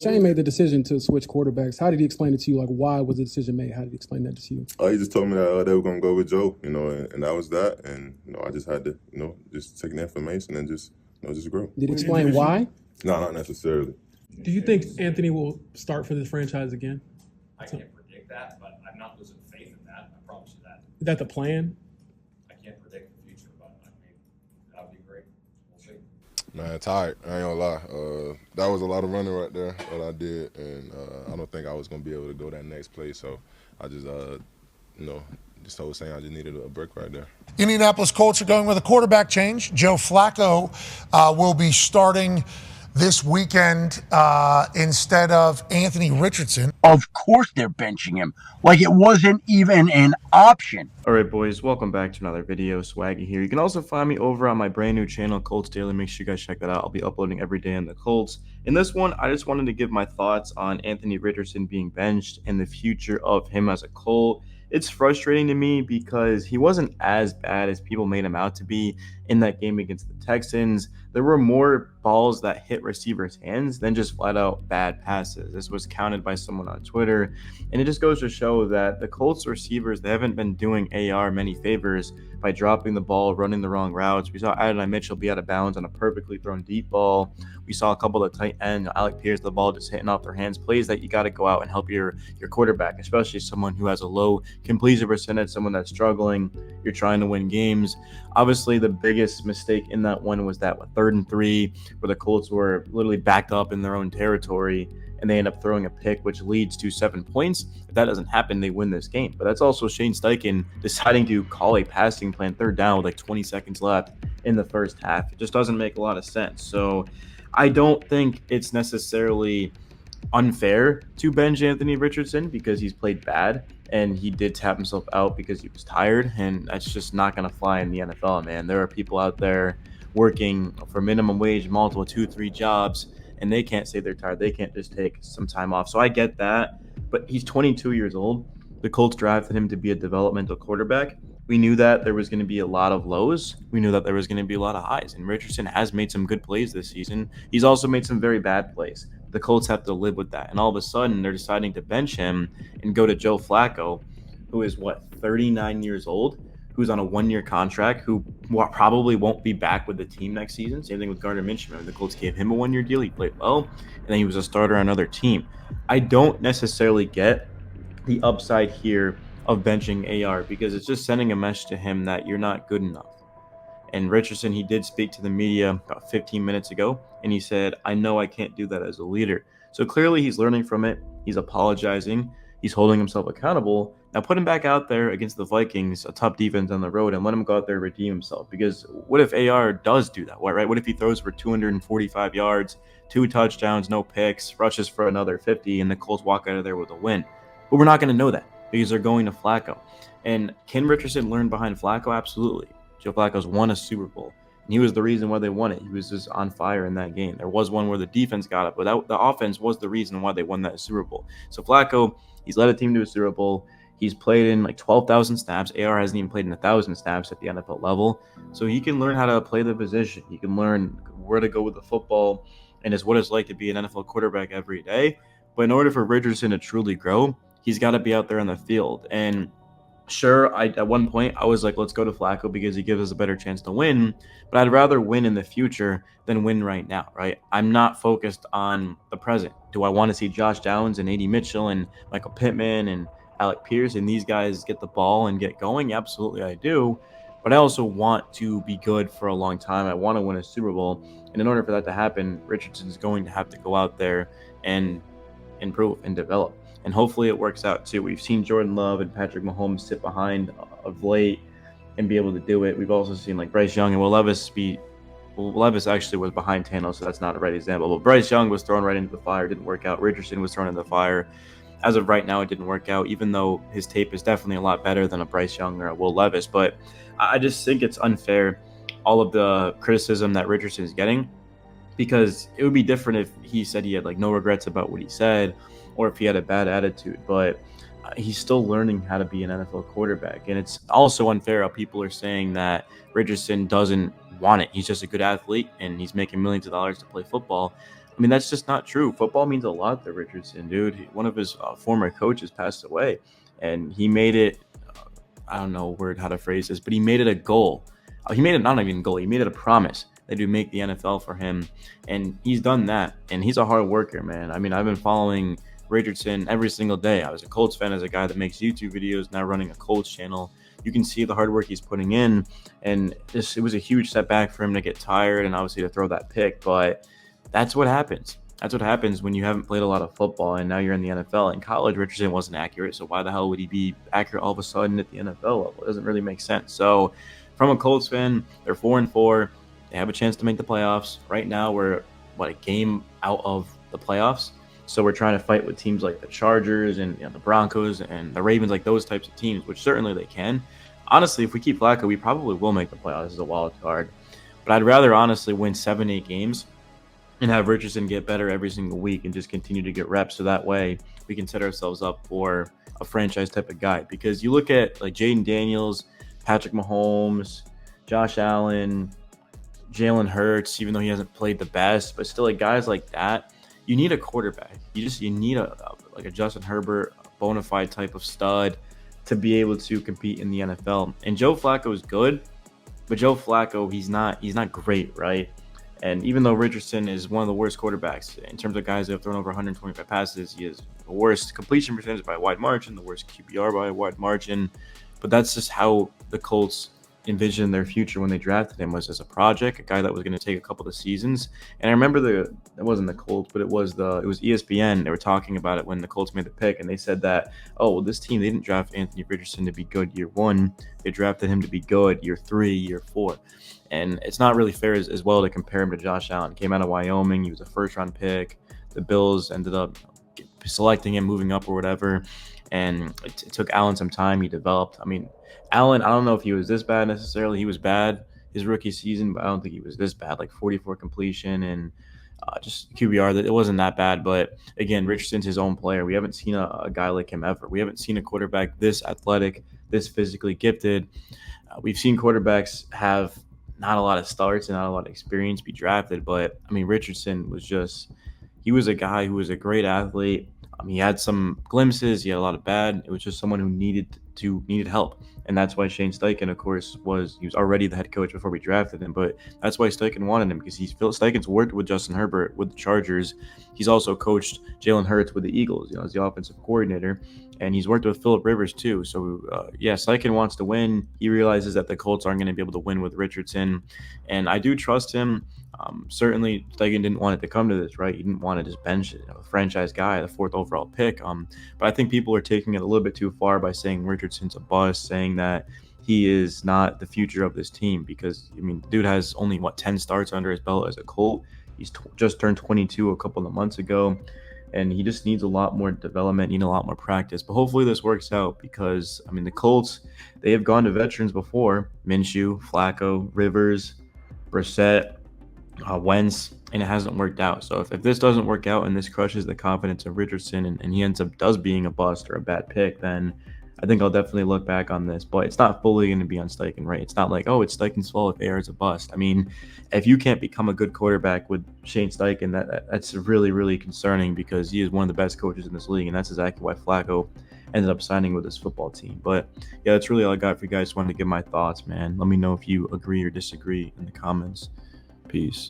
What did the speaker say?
Shane made the decision to switch quarterbacks. How did he explain it to you? Like, why was the decision made? How did he explain that to you? He just told me that they were going to go with Joe, and that was that. And, I just had to, just take the information and just grow. Did he explain why? No, not necessarily. Do you think Anthony will start for this franchise again? I can't predict that, but I'm not losing faith in that. I promise you that. Is that the plan? I can't predict the future, but I mean, that would be great. We'll see. Man, tired. I ain't gonna lie. That was a lot of running right there that I did, and I don't think I was gonna be able to go that next play. So I just, just told saying I just needed a break right there. Indianapolis Colts are going with a quarterback change. Joe Flacco will be starting this weekend instead of Anthony Richardson. Of course they're benching him. Like it wasn't even an option. All right, boys, welcome back to another video. Swaggy here. You can also find me over on my brand new channel, Colts Daily. Make sure you guys check that out. I'll be uploading every day on the Colts. In this one, I just wanted to give my thoughts on Anthony Richardson being benched and the future of him as a Colt. It's frustrating to me because he wasn't as bad as people made him out to be in that game against the Texans. There were more balls that hit receivers' hands than just flat out bad passes. This was counted by someone on Twitter. And it just goes to show that the Colts receivers, they haven't been doing AR many favors by dropping the ball, running the wrong routes. We saw Adonai Mitchell be out of bounds on a perfectly thrown deep ball. We saw a couple of tight end, Alec Pierce, the ball just hitting off their hands. Plays that you got to go out and help your quarterback, especially someone who has a low completion percentage, someone that's struggling. You're trying to win games. Obviously, the biggest mistake in that one was that 3rd and 3, where the Colts were literally backed up in their own territory, and they end up throwing a pick, which leads to 7 points. If that doesn't happen, they win this game. But that's also Shane Steichen deciding to call a passing plan 3rd down with like 20 seconds left in the first half. It just doesn't make a lot of sense. So I don't think it's necessarily unfair to bench Anthony Richardson because he's played bad and he did tap himself out because he was tired, and that's just not going to fly in the NFL, man. There are people out there working for minimum wage, multiple 2-3 jobs, and they can't say they're tired. They can't just take some time off. So I get that, but he's 22 years old. The Colts drafted him to be a developmental quarterback. We knew that there was going to be a lot of lows. We knew that there was going to be a lot of highs, and Richardson has made some good plays this season. He's also made some very bad plays. The Colts have to live with that, and all of a sudden they're deciding to bench him and go to Joe Flacco, who is 39 years old, who's on a 1-year contract, who probably won't be back with the team next season. Same thing with Gardner Minshew. The Colts gave him a 1-year deal. He played well, and then he was a starter on another team. I don't necessarily get the upside here of benching AR because it's just sending a message to him that you're not good enough. And Richardson, he did speak to the media about 15 minutes ago, and he said, I know I can't do that as a leader. So clearly he's learning from it. He's apologizing. He's holding himself accountable. Now put him back out there against the Vikings, a tough defense on the road, and let him go out there and redeem himself. Because what if AR does do that, right? What if he throws for 245 yards, 2 touchdowns, no picks, rushes for another 50, and the Colts walk out of there with a win? But we're not going to know that because they're going to Flacco. And can Richardson learn behind Flacco? Absolutely. Joe Flacco's won a Super Bowl, and he was the reason why they won it. He was just on fire in that game. There was one where the defense got it, but the offense was the reason why they won that Super Bowl. So Flacco, he's led a team to a Super Bowl. He's played in like 12,000 snaps. AR hasn't even played in 1,000 snaps at the NFL level. So he can learn how to play the position. He can learn where to go with the football and is what it's like to be an NFL quarterback every day. But in order for Richardson to truly grow, he's got to be out there on the field. And sure, at one point, I was like, let's go to Flacco because he gives us a better chance to win. But I'd rather win in the future than win right now, right? I'm not focused on the present. Do I want to see Josh Downs and A.D. Mitchell and Michael Pittman and Alec Pierce and these guys get the ball and get going? Absolutely, I do. But I also want to be good for a long time. I want to win a Super Bowl. And in order for that to happen, Richardson's going to have to go out there and improve and develop. And hopefully it works out too. We've seen Jordan Love and Patrick Mahomes sit behind of late and be able to do it. We've also seen like Bryce Young and Will Levis Levis actually was behind Tano, so that's not a right example. But Bryce Young was thrown right into the fire, didn't work out. Richardson was thrown into the fire. As of right now, it didn't work out, even though his tape is definitely a lot better than a Bryce Young or a Will Levis. But I just think it's unfair, all of the criticism that Richardson is getting, because it would be different if he said he had like no regrets about what he said, or if he had a bad attitude. But he's still learning how to be an NFL quarterback. And it's also unfair how people are saying that Richardson doesn't want it. He's just a good athlete and he's making millions of dollars to play football. I mean, that's just not true. Football means a lot to Richardson, dude. One of his former coaches passed away, and he made it. I don't know how to phrase this, but he made it a goal. He made it not even a goal. He made it a promise that he would make the NFL for him, and he's done that. And he's a hard worker, man. I mean, I've been following Richardson every single day. I was a Colts fan as a guy that makes YouTube videos, now running a Colts channel. You can see the hard work he's putting in, and it was a huge setback for him to get tired and obviously to throw that pick, but that's what happens. That's what happens when you haven't played a lot of football and now you're in the NFL. In college, Richardson wasn't accurate, so why the hell would he be accurate all of a sudden at the NFL level? It doesn't really make sense. So from a Colts fan, they're 4-4. They have a chance to make the playoffs. Right now, we're, a game out of the playoffs. So we're trying to fight with teams like the Chargers and the Broncos and the Ravens, like those types of teams, which certainly they can. Honestly, if we keep Flacco, we probably will make the playoffs as a wild card. But I'd rather honestly win 7-8 games and have Richardson get better every single week and just continue to get reps. So that way we can set ourselves up for a franchise type of guy. Because you look at like Jaden Daniels, Patrick Mahomes, Josh Allen, Jalen Hurts, even though he hasn't played the best, but still like guys like that, you need a quarterback. You need a Justin Herbert, a bona fide type of stud to be able to compete in the NFL. And Joe Flacco is good, but Joe Flacco, he's not great, right? And even though Richardson is one of the worst quarterbacks in terms of guys that have thrown over 125 passes, he has the worst completion percentage by a wide margin, the worst QBR by a wide margin. But that's just how the Colts envisioned their future when they drafted him, was as a project, a guy that was going to take a couple of seasons. And I remember it wasn't the Colts, but it was ESPN. They were talking about it when the Colts made the pick, and they said that, this team, they didn't draft Anthony Richardson to be good year 1. They drafted him to be good year 3, year 4. And it's not really fair as well to compare him to Josh Allen. Came out of Wyoming. He was a first-round pick. The Bills ended up selecting him, moving up or whatever. And it took Allen some time. He developed. I mean, Allen, I don't know if he was this bad necessarily. He was bad his rookie season, but I don't think he was this bad. Like 44 completion and just QBR. That it wasn't that bad. But again, Richardson's his own player. We haven't seen a guy like him ever. We haven't seen a quarterback this athletic, this physically gifted. We've seen quarterbacks have not a lot of starts and not a lot of experience be drafted. But I mean, Richardson he was a guy who was a great athlete. He had some glimpses. He had a lot of bad. It was just someone who needed help. And that's why Shane Steichen, of course, he was already the head coach before we drafted him. But that's why Steichen wanted him, because Steichen's worked with Justin Herbert with the Chargers. He's also coached Jalen Hurts with the Eagles, as the offensive coordinator. And he's worked with Phillip Rivers too. So, Steichen wants to win. He realizes that the Colts aren't going to be able to win with Richardson. And I do trust him. Certainly, Steichen didn't want it to come to this, right? He didn't want to just bench a franchise guy, the 4th overall pick. But I think people are taking it a little bit too far by saying Richardson's a bust, saying that he is not the future of this team, because, the dude has only, 10 starts under his belt as a Colt. He's just turned 22 a couple of months ago, and he just needs a lot more development, a lot more practice. But hopefully this works out, because, the Colts, they have gone to veterans before: Minshew, Flacco, Rivers, Brissett, Wentz, and it hasn't worked out. So if this doesn't work out and this crushes the confidence of Richardson and he does being a bust or a bad pick, then I think I'll definitely look back on this. But it's not fully going to be on Steichen, right? It's not like, it's Steichen's fault if AR is a bust. If you can't become a good quarterback with Shane Steichen, that's really, really concerning, because he is one of the best coaches in this league, and that's exactly why Flacco ended up signing with his football team. But yeah, that's really all I got for you guys. Just wanted to give my thoughts, man. Let me know if you agree or disagree in the comments. Peace.